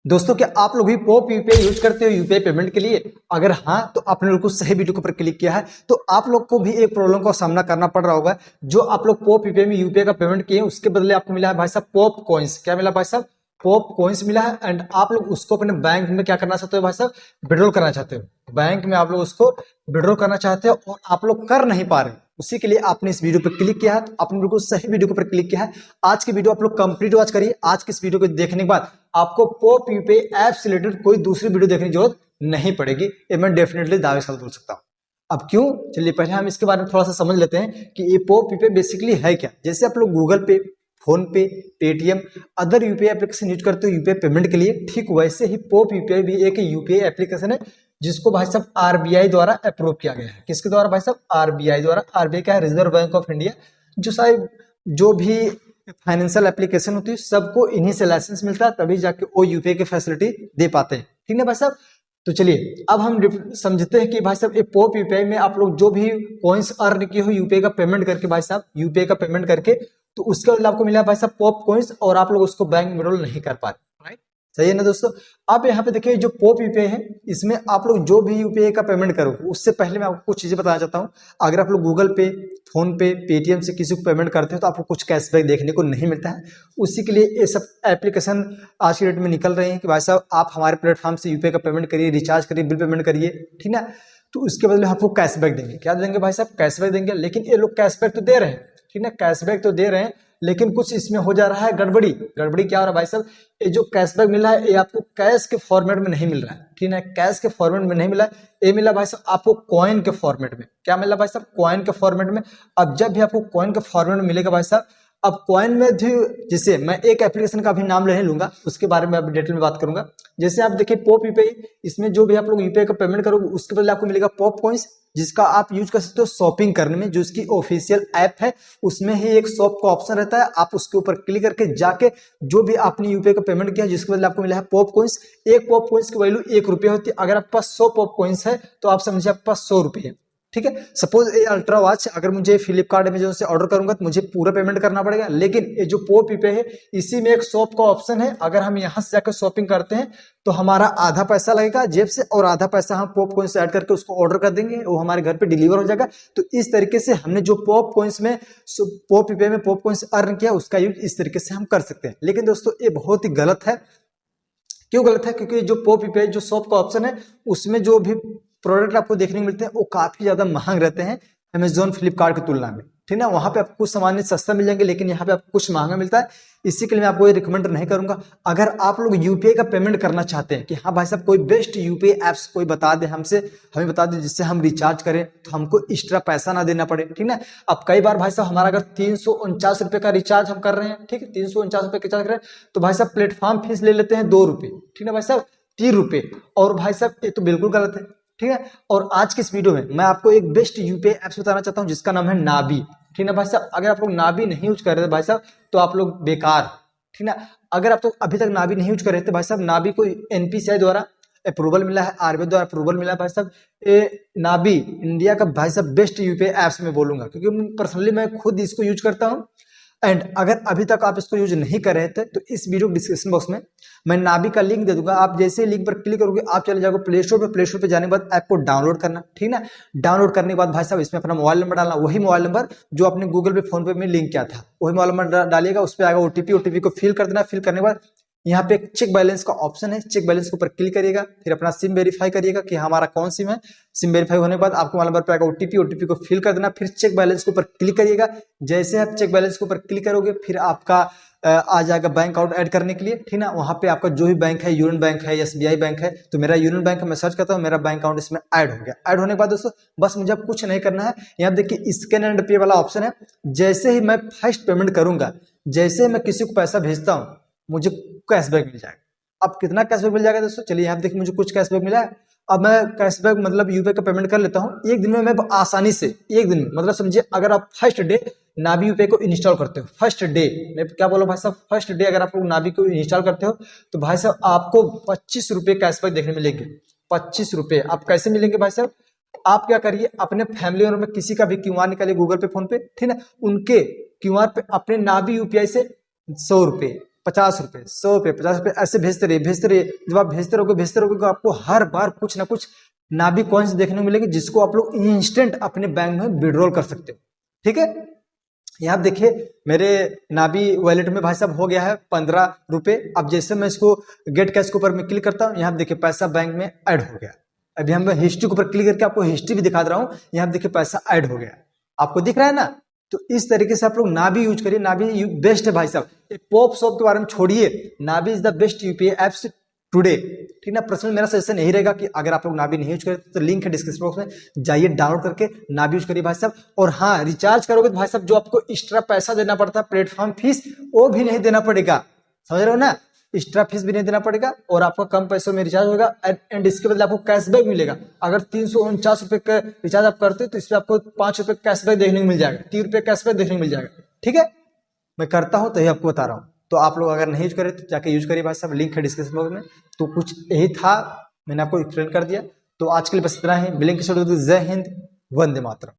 दोस्तों क्या आप लोग भी पोप यूपीआई यूज करते हो यूपीआई पेमेंट के लिए? अगर हाँ तो आपने बिल्कुल सही वीडियो के ऊपर क्लिक किया है। तो आप लोग को भी एक प्रॉब्लम का सामना करना पड़ रहा होगा। जो आप लोग पोप यूपीआई में यूपीआई का पेमेंट किए उसके बदले आपको मिला है भाई साहब पोप कॉइन्स। क्या मिला भाई साहब? पोप कॉइन्स मिला है। एंड आप लोग उसको अपने बैंक में क्या करना चाहते हो भाई साहब? विड्रॉल करना चाहते हो। बैंक में आप लोग उसको विड्रॉल करना चाहते हो और आप लोग कर नहीं पा रहे। उसी के लिए आपने इस वीडियो पर क्लिक किया है। तो आपने बिल्कुल सही वीडियो के ऊपर क्लिक किया है। आज की वीडियो आप लोग कंप्लीट वॉच करिए। आज की इस वीडियो को देखने के बाद आपको पोप यूपीआई ऐप से रिलेटेड कोई दूसरी वीडियो देखने की जरूरत नहीं पड़ेगी। ये मैं डेफिनेटली दावे से बोल सकता हूँ। अब क्यों, चलिए पहले हम इसके बारे में थोड़ा सा समझ लेते हैं कि ये पोप यूपीआई बेसिकली है क्या। जैसे आप लोग गूगल पे, फोन पे, Paytm, other UPI application use करते हो यूपीआई पेमेंट के लिए, ठीक वैसे ही पोप यूपीआई भी एक यूपीआई एप्लीकेशन है जिसको भाई साहब आरबीआई द्वारा अप्रूव किया गया है। किसके द्वारा भाई साहब? आरबीआई द्वारा। आरबीआई क्या है? Reserve bank of India. जो साहब जो भी फाइनेंशियल एप्लीकेशन होती है सबको इन्हीं से लाइसेंस मिलता है, तभी जाके वो यूपीआई की फैसिलिटी दे पाते हैं। ठीक है भाई साहब? तो चलिए अब हम समझते हैं कि भाई साहब ये पोप यूपीआई में आप लोग जो भी कॉइन्स अर्न किए हो यूपीआई का पेमेंट करके, भाई साहब यूपीआई का पेमेंट करके, तो उसके बदले आपको मिला भाई साहब पॉप कॉइन्स और आप लोग उसको बैंक में विड्रॉल नहीं कर पा रहे। राइट, सही है ना दोस्तों? अब यहाँ पे देखिए जो पोप यूपीआई है इसमें आप लोग जो भी यूपीआई का पेमेंट करोगे उससे पहले मैं आपको कुछ चीजें बताना चाहता हूँ। अगर आप लोग गूगल पे, फोन पे, पेटीएम से किसी को पेमेंट करते हो तो आपको कुछ कैशबैक देखने को नहीं मिलता है। उसी के लिए ये सब एप्लीकेशन आज की डेट में निकल रहे हैं कि भाई साहब आप हमारे प्लेटफॉर्म से यूपीआई का पेमेंट करिए, रिचार्ज करिए, बिल पेमेंट करिए, ठीक ना। तो उसके बदले आपको कैशबैक देंगे। क्या देंगे भाई साहब? कैशबैक देंगे। लेकिन ये लोग कैशबैक तो दे रहे हैं, ठीक ना, कैशबैक तो दे रहे हैं, लेकिन कुछ इसमें हो जा रहा है गड़बड़ी। गड़बड़ी क्या हो रहा है भाई साहब? ये जो कैशबैक मिला है ये आपको कैश के फॉर्मेट में नहीं मिल रहा है, ठीक है। कैश के फॉर्मेट में नहीं मिला है, ये मिला भाई साहब आपको कॉइन के फॉर्मेट में। क्या मिला भाई साहब? कॉइन के फॉर्मेट में। अब जब भी आपको कॉइन के फॉर्मेट में मिलेगा भाई साहब, अब कॉइन में भी, जैसे मैं एक एप्लीकेशन का भी नाम नहीं लूंगा, उसके बारे में अभी डिटेल में बात करूंगा। जैसे आप देखिए पोप यूपीआई, इसमें जो भी आप लोग यूपीआई का पेमेंट करोगे उसके बदले आपको मिलेगा पॉप कॉइन्स, जिसका आप यूज कर सकते हो शॉपिंग करने में। जो इसकी ऑफिशियल ऐप है उसमें ही एक शॉप का ऑप्शन रहता है, आप उसके ऊपर क्लिक करके जाके जो भी आपने यूपीआई का पेमेंट किया जिसके बदले आपको मिला है पॉप कॉइन्स। एक पॉप कॉइन्स की वैल्यू 1 रुपया होती है। अगर आपके पास 100 पॉप कॉइन्स है तो आप समझिए आपके पास 100 रुपये है, ठीक है। सपोज ये अल्ट्रा वॉच अगर मुझे फ्लिपकार्ट अमेजोन से ऑर्डर करूंगा तो मुझे पूरा पेमेंट करना पड़ेगा। लेकिन ये जो पोप यूपीआई है इसी में एक शॉप का ऑप्शन है। अगर हम यहाँ से जाकर शॉपिंग करते हैं तो हमारा आधा पैसा लगेगा जेब से और आधा पैसा हम पॉप कॉइन्स ऐड करके उसको ऑर्डर कर देंगे, वो हमारे घर पे डिलीवर हो जाएगा। तो इस तरीके से हमने जो पॉप कॉइन्स में, पोप यूपीआई में पॉप कॉइन्स अर्न किया उसका यूज इस तरीके से हम कर सकते हैं। लेकिन दोस्तों ये बहुत ही गलत है। क्यों गलत है? क्योंकि जो पोप यूपीआई जो शॉप का ऑप्शन है उसमें जो भी प्रोडक्ट आपको देखने को मिलते हैं वो काफी ज्यादा महंग रहते हैं अमेजोन, फ्लिपकार्ट की तुलना में, ठीक ना। वहां पे आपको कुछ सामान सस्ता मिल जाएंगे लेकिन यहाँ पे आपको कुछ महंगा मिलता है। इसी के लिए मैं आपको ये रिकमेंड नहीं करूंगा। अगर आप लोग यूपीआई का पेमेंट करना चाहते हैं कि हाँ भाई साहब कोई बेस्ट यूपीआई एप्स कोई बता दे हमसे, हमें बता दे जिससे हम रिचार्ज करें तो हमको एक्स्ट्रा पैसा ना देना पड़े, ठीक ना। अब कई बार भाई साहब हमारा अगर 349 रुपए का रिचार्ज हम कर रहे हैं, ठीक है, 349 रुपए का रिचार्ज कर रहे हैं तो भाई साहब प्लेटफॉर्म फीस ले लेते हैं 2 रुपए, ठीक है भाई साहब, 3 रुपए। और भाई साहब ये तो बिल्कुल गलत है, ठीक है। और आज की इस वीडियो में मैं आपको एक बेस्ट यूपीआई एप्स बताना चाहता हूं जिसका नाम है नाबी, ठीक है भाई साहब। अगर आप लोग नाबी नहीं यूज कर रहे थे भाई साहब तो आप लोग बेकार, ठीक ना। अगर आप तो अभी तक नाबी नहीं यूज कर रहे थे भाई साहब, नाबी को एनपीसीआई द्वारा अप्रूवल मिला है, आरबीआई द्वारा अप्रूवल मिला है भाई साहब। ये नाबी इंडिया का भाई साहब बेस्ट यूपीआई एप्स में बोलूंगा क्योंकि पर्सनली मैं खुद इसको यूज करता हूँ। एंड अगर अभी तक आप इसको यूज नहीं कर रहे थे तो इस वीडियो डिस्क्रिप्शन बॉक्स में मैं नाबी का लिंक दे दूंगा। आप जैसे लिंक पर क्लिक करोगे आप चले जाओगे प्ले स्टोर पे। प्ले स्टोर पे जाने के बाद ऐप को डाउनलोड करना, ठीक ना। डाउनलोड करने के बाद भाई साहब इसमें अपना मोबाइल नंबर डालना, वही मोबाइल नंबर जो आपने गूगल पे, फोन पे में लिंक किया था, वही मोबाइल नंबर डालिएगा। उस पर आएगा ओटीपी, ओटीपी को फिल कर देना। फिल करने के बाद यहाँ पे एक चेक बैलेंस का ऑप्शन है, चेक बैलेंस के ऊपर क्लिक करिएगा, फिर अपना सिम वेरीफाई करिएगा कि हमारा कौन सिम है। सिम वेरीफाई होने के बाद आपको मोबाइल नंबर पे आएगा ओटीपी, ओटीपी को फिल कर देना, फिर चेक बैलेंस के ऊपर क्लिक करिएगा। जैसे आप चेक बैलेंस के ऊपर क्लिक करोगे फिर आपका आ जाएगा बैंक अकाउंट ऐड करने के लिए, ठीक ना। वहां पे आपका जो भी बैंक है, यूनियन बैंक है, एसबीआई बैंक है, तो मेरा यूनियन बैंक है, मैं सर्च करता हूँ, मेरा बैंक अकाउंट इसमें ऐड हो गया। ऐड होने के बाद दोस्तों बस मुझे अब कुछ नहीं करना है। यहाँ देखिए स्कैन एंड पे वाला ऑप्शन है। जैसे ही मैं फर्स्ट पेमेंट करूंगा, जैसे ही मैं किसी को पैसा भेजता हूँ मुझे कैशबैक मिल जाएगा। अब कितना कैशबैक मिल जाएगा दोस्तों? चलिए यहाँ देखिए मुझे कुछ कैशबैक मिला है। अब मैं कैशबैक मतलब यूपीआई का पेमेंट कर लेता हूँ एक दिन में। मैं आसानी से एक दिन में, मतलब समझिए अगर आप फर्स्ट डे नाबी यूपीआई को इंस्टॉल करते हो, फर्स्ट डे, मैं क्या बोला भाई साहब, फर्स्ट डे अगर आप लोग नाबी को इंस्टॉल करते हो तो भाई साहब आपको 25 रुपए कैशबैक देखने मिलेंगे। 25 रुपए आप कैसे मिलेंगे भाई साहब? आप क्या करिए अपने फैमिली में किसी का भी क्यूआर निकालिए गूगल पे, फोन पे, ठीक है, उनके क्यूआर पे अपने नाबी यूपीआई से 100 रुपए 50 रुपए, 100 रुपए, 50 रुपए, ऐसे भेजते रहिए। जब आप भेजते रहोगे तो आपको हर बार कुछ ना कुछ नाबी कॉइन्स देखने को मिलेगी, जिसको आप लोग इंस्टेंट अपने बैंक में विड्रॉल कर सकते हो। ठीक है, यहाँ देखिए मेरे नाबी वॉलेट में भाई साहब हो गया है 15 रुपए। अब जैसे मैं इसको गेट कैश के ऊपर में क्लिक करता हूँ, यहाँ देखिए पैसा बैंक में ऐड हो गया। अभी हम हिस्ट्री के ऊपर क्लिक करके आपको हिस्ट्री भी दिखा दे रहा हूँ, यहाँ देखिए पैसा ऐड हो गया, आपको दिख रहा है ना। तो इस तरीके से आप लोग नाबी यूज करिए, नाबी बेस्ट है भाई साहब। पॉप शॉप के बारे में छोड़िए, Nabi is the best UPI apps today. ठीक ना, पर्सनल मेरा सजेशन यही रहेगा कि अगर आप लोग नाबी नहीं यूज करें तो लिंक है डिस्क्रिप्शन बॉक्स में, जाइए डाउनलोड करके नाबी यूज करिए भाई साहब। और हाँ, रिचार्ज करोगे तो भाई साहब जो आपको एक्स्ट्रा पैसा देना पड़ता है प्लेटफॉर्म फीस, वो भी नहीं देना पड़ेगा, समझ रहे हो ना। एक्स्ट्रा फीस भी नहीं देना पड़ेगा और आपका कम पैसों में रिचार्ज होगा एंड इसके बदले आपको कैशबैक मिलेगा। अगर 349 रुपए का रिचार्ज आप करते हो तो इसमें आपको 5 रुपए कैशबैक देखने को मिल जाएगा, 3 रुपए कैशबैक देखने को मिल जाएगा। ठीक है, मैं करता हूं तो यही आपको बता रहा हूं। तो आप लोग अगर नहीं यूज करें तो जाके यूज करिए भाई साहब, लिंक है डिस्क्रिप्शन बॉक्स में। तो कुछ यही था, मैंने आपको एक्सप्लेन कर दिया। तो आज के लिए बस इतना ही, मिलेंगे। जय हिंद, वंदे मातरम।